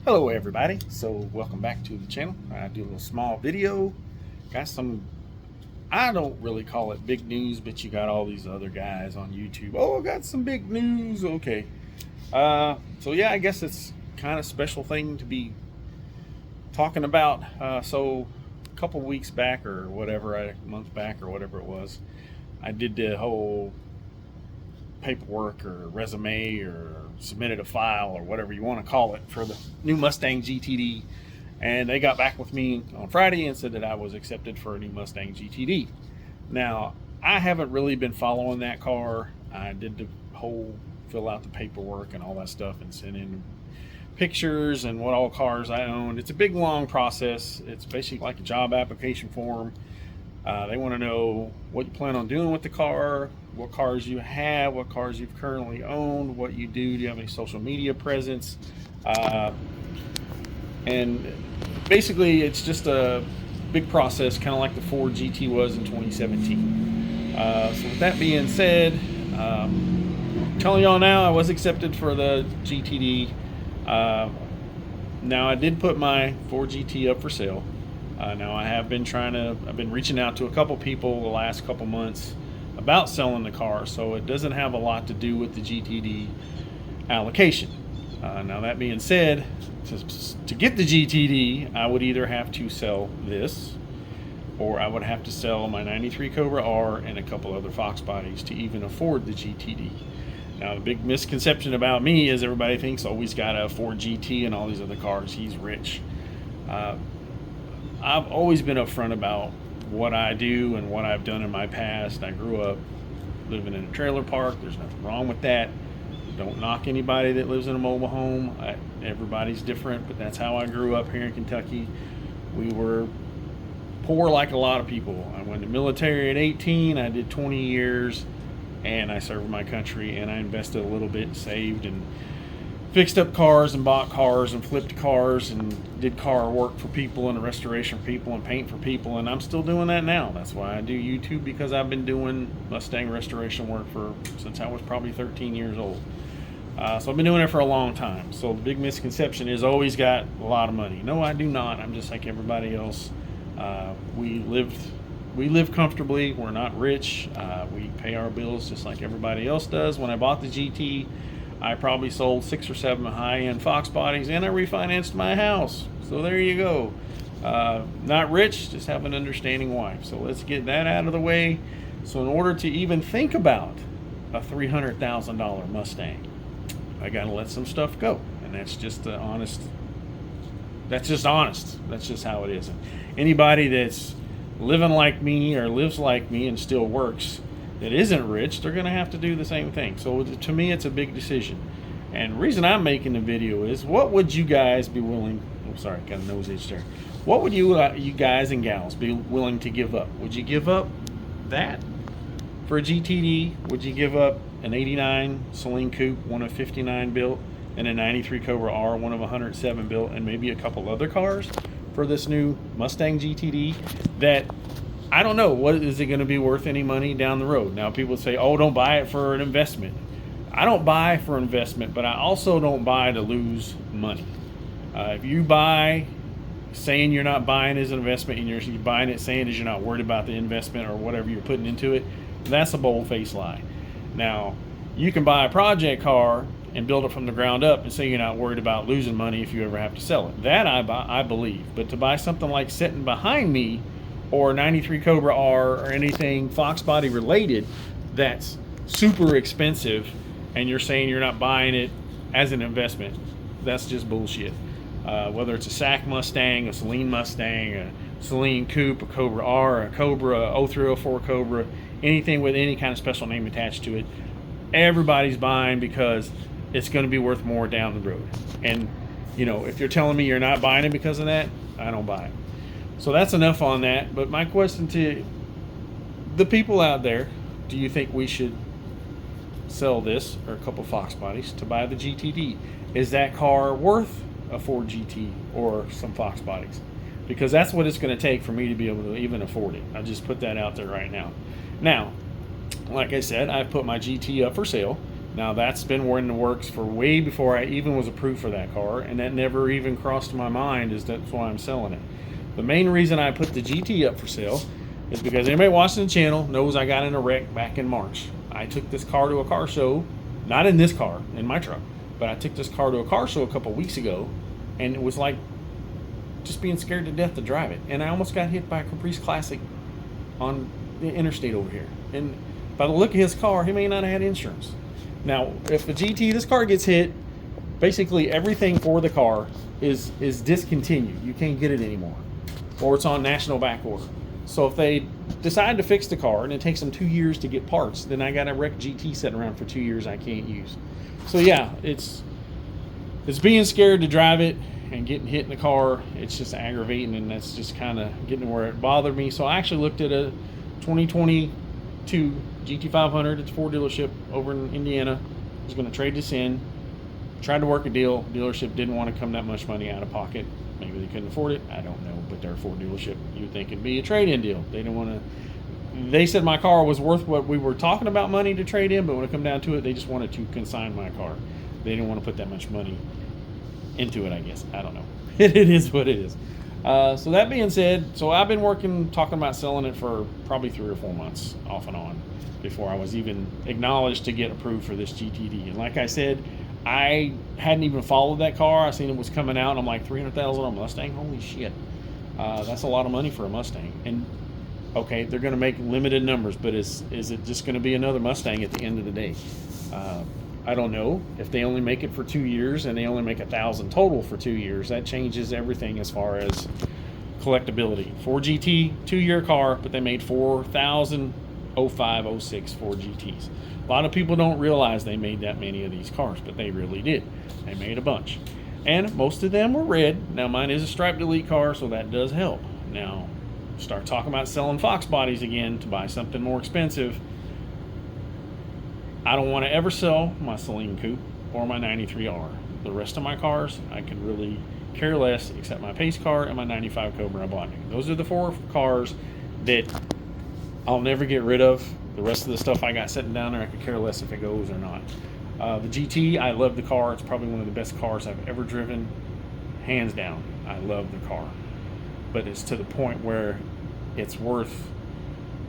Hello everybody, so welcome back to the channel. I do a little small video. Got some, I don't really call it big news, but you got all these other guys on YouTube. Oh, I got some big news. Okay. So yeah, I guess it's kind of special thing to be talking about. So a couple weeks back or whatever, a month back or whatever it was, I did the whole paperwork or resume or submitted a file or whatever you want to call it for the new Mustang GTD, and they got back with me on Friday and said that I was accepted for a new Mustang GTD. Now, I haven't really been following that car. I did the whole fill out the paperwork and all that stuff and send in pictures and what all cars I owned. It's a big long process. It's basically like a job application form. They want to know what you plan on doing with the car, what cars you have, what cars you've currently owned, what you do you have any social media presence, and basically it's just a big process, kind of like the Ford GT was in 2017. So with that being said, telling y'all now I was accepted for the GTD. Now I did put my Ford GT up for sale. Now I've been reaching out to a couple people the last couple months about selling the car, so it doesn't have a lot to do with the GTD allocation. Now that being said, to get the GTD, I would either have to sell this, or I would have to sell my 93 Cobra R and a couple other Fox bodies to even afford the GTD. Now the big misconception about me is everybody thinks, oh, he's got a Ford GT and all these other cars, he's rich. I've always been upfront about what I do and what I've done in my past. I grew up living in a trailer park. There's nothing wrong with that. Don't knock anybody that lives in a mobile home. Everybody's different, but that's how I grew up here in Kentucky. We were poor like a lot of people. I went to the military at 18. I did 20 years, and I served my country, and I invested a little bit, saved, and fixed up cars and bought cars and flipped cars and did car work for people and restoration for people and paint for people, and I'm still doing that now. That's why I do YouTube, because I've been doing Mustang restoration work since I was probably 13 years old. So I've been doing it for a long time. So the big misconception is, oh, he's got a lot of money. No, I do not. I'm just like everybody else. We live comfortably. We're not rich. We pay our bills just like everybody else does. When I bought the GT, I probably sold 6 or 7 high-end Fox bodies, and I refinanced my house. So there you go. Not rich, just have an understanding wife. So let's get that out of the way. So in order to even think about a $300,000 Mustang, I got to let some stuff go. And that's just honest. That's just honest. That's just how it is. And anybody that's living like me or lives like me and still works that isn't rich, they're going to have to do the same thing. So to me, it's a big decision. And the reason I'm making the video is, what would you guys be willing, got a nose itch there. What would you guys and gals be willing to give up? Would you give up that for a GTD? Would you give up an 89 Celine Coupe, one of 59 built, and a 93 Cobra R, one of 107 built, and maybe a couple other cars for this new Mustang GTD that, I don't know, what is it going to be worth any money down the road? Now people say, oh, don't buy it for an investment. I don't buy for investment, but I also don't buy to lose money. If you buy saying you're not buying as an investment, and you're buying it saying as you're not worried about the investment or whatever you're putting into it, that's a bold-faced lie. Now, you can buy a project car and build it from the ground up and say you're not worried about losing money if you ever have to sell it. That I believe. But to buy something like sitting behind me, or 93 Cobra R, or anything Fox body related that's super expensive, and you're saying you're not buying it as an investment, that's just bullshit. Whether it's a SAC Mustang, a Celine Mustang, a Celine Coupe, a Cobra R, a Cobra, 0304 Cobra, anything with any kind of special name attached to it, everybody's buying because it's going to be worth more down the road. And if you're telling me you're not buying it because of that, I don't buy it. So that's enough on that. But my question to the people out there, do you think we should sell this or a couple Fox bodies to buy the GTD? Is that car worth a Ford GT or some Fox bodies? Because that's what it's going to take for me to be able to even afford it. I just put that out there right now. Now, like I said, I've put my GT up for sale. Now that's been in the works for way before I even was approved for that car, and that never even crossed my mind. That's why I'm selling it. The main reason I put the GT up for sale is because anybody watching the channel knows I got in a wreck back in March. I took this car to a car show, not in this car, in my truck, but I took this car to a car show a couple weeks ago, and it was like just being scared to death to drive it. And I almost got hit by a Caprice Classic on the interstate over here. And by the look of his car, he may not have had insurance. Now, if the GT, this car gets hit, basically everything for the car is discontinued. You can't get it anymore, or it's on national back order. So if they decide to fix the car and it takes them 2 years to get parts, then I got a wrecked GT sitting around for 2 years I can't use. So yeah, it's being scared to drive it and getting hit in the car. It's just aggravating, and that's just kind of getting where it bothered me. So I actually looked at a 2022 GT500 at the Ford dealership over in Indiana. I was going to trade this in. Tried to work a deal. Dealership didn't want to come that much money out of pocket. Maybe they couldn't afford it. I don't know. But they're a Ford dealership. You'd think it'd be a trade-in deal. They didn't want to. They said my car was worth what we were talking about money to trade in, but when it come down to it, they just wanted to consign my car. They didn't want to put that much money into it, I guess. I don't know. It is what it is. So that being said, so I've been talking about selling it for probably 3 or 4 months off and on before I was even acknowledged to get approved for this GTD. And like I said, I hadn't even followed that car. I seen it was coming out, and I'm like, $300,000 on a Mustang? Holy shit. That's a lot of money for a Mustang. And okay, they're going to make limited numbers, but is it just going to be another Mustang at the end of the day? I don't know. If they only make it for 2 years and they only make 1,000 total for 2 years, that changes everything as far as collectability. Ford GT, 2-year car, but they made 4,000 05, 06 Ford GTs. A lot of people don't realize they made that many of these cars, but they really did. They made a bunch. And most of them were red. Now mine is a striped elite car, so that does help. Now, start talking about selling Fox bodies again to buy something more expensive. I don't want to ever sell my Celine Coupe or my 93R. The rest of my cars, I could really care less, except my pace car and my 95 Cobra I bought new. Those are the 4 cars that I'll never get rid of. The rest of the stuff I got sitting down there, I could care less if it goes or not. The GT, I love the car. It's probably one of the best cars I've ever driven, hands down. I love the car. But it's to the point where it's worth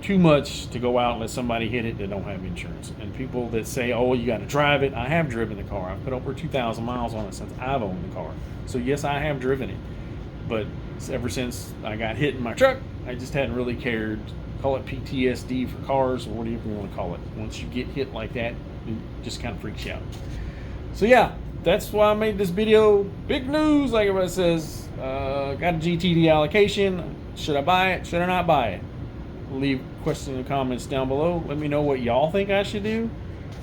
too much to go out and let somebody hit it that don't have insurance. And people that say, oh, you got to drive it. I have driven the car. I've put over 2,000 miles on it since I've owned the car. So yes, I have driven it. But ever since I got hit in my truck, I just hadn't really cared. Call it PTSD for cars, or whatever you want to call it. Once you get hit like that, it just kind of freaks you out. So yeah, that's why I made this video. Big news, like everybody says. Got a GTD allocation. Should I buy it? Should I not buy it? Leave questions and comments down below. Let me know what y'all think I should do.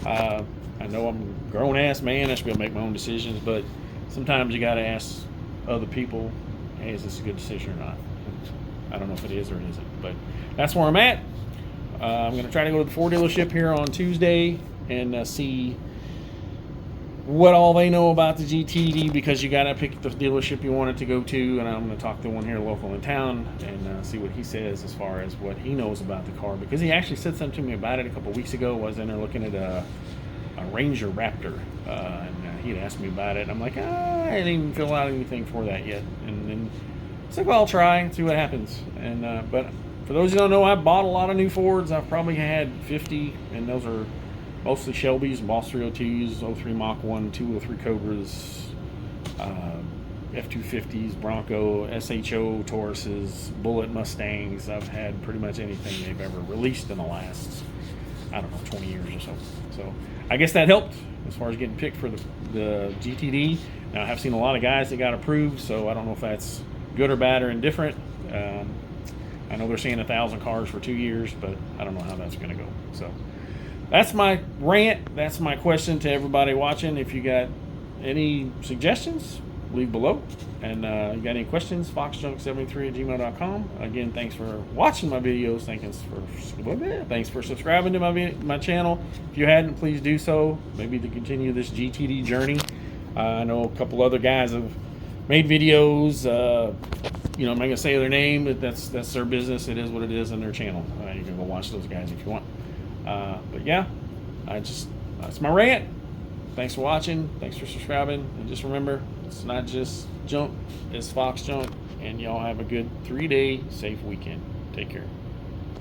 I know I'm a grown-ass man. I should be able to make my own decisions, but sometimes you got to ask other people, hey, is this a good decision or not? I don't know if it is or it isn't, but that's where I'm at. I'm going to try to go to the Ford dealership here on Tuesday and see what all they know about the GTD, because you got to pick the dealership you want it to go to, and I'm going to talk to one here local in town and see what he says as far as what he knows about the car, because he actually said something to me about it a couple weeks ago. I was in there looking at a Ranger Raptor, and he had asked me about it, and I'm like, I didn't even fill out anything for that yet, and then it's like, well, I'll try and see what happens. And but for those who don't know, I bought a lot of new Fords. I've probably had 50, and those are mostly Shelbys, Boss 302s, 03 Mach 1, 203 Cobras, F-250s, Bronco, SHO Tauruses, Bullet Mustangs. I've had pretty much anything they've ever released in the last, I don't know, 20 years or so. So I guess that helped as far as getting picked for the GTD. Now, I have seen a lot of guys that got approved, so I don't know if that's good or bad or indifferent. I know they're saying 1,000 cars for 2 years, but I don't know how that's going to go. So that's my rant. That's my question to everybody watching. If you got any suggestions, leave below. And you got any questions, foxjunk73@gmail.com. Again, thanks for watching my videos. Thanks for subscribing to my channel. If you hadn't, please do so. Maybe to continue this GTD journey. I know a couple other guys have made videos. You know, I'm not gonna say their name, but that's their business. It is what it is on their channel. You can go watch those guys if you want. But yeah, that's my rant. thanks for watching. Thanks for subscribing. And just remember, it's not just junk, it's fox junk. And y'all have a good 3-day safe weekend. Take care.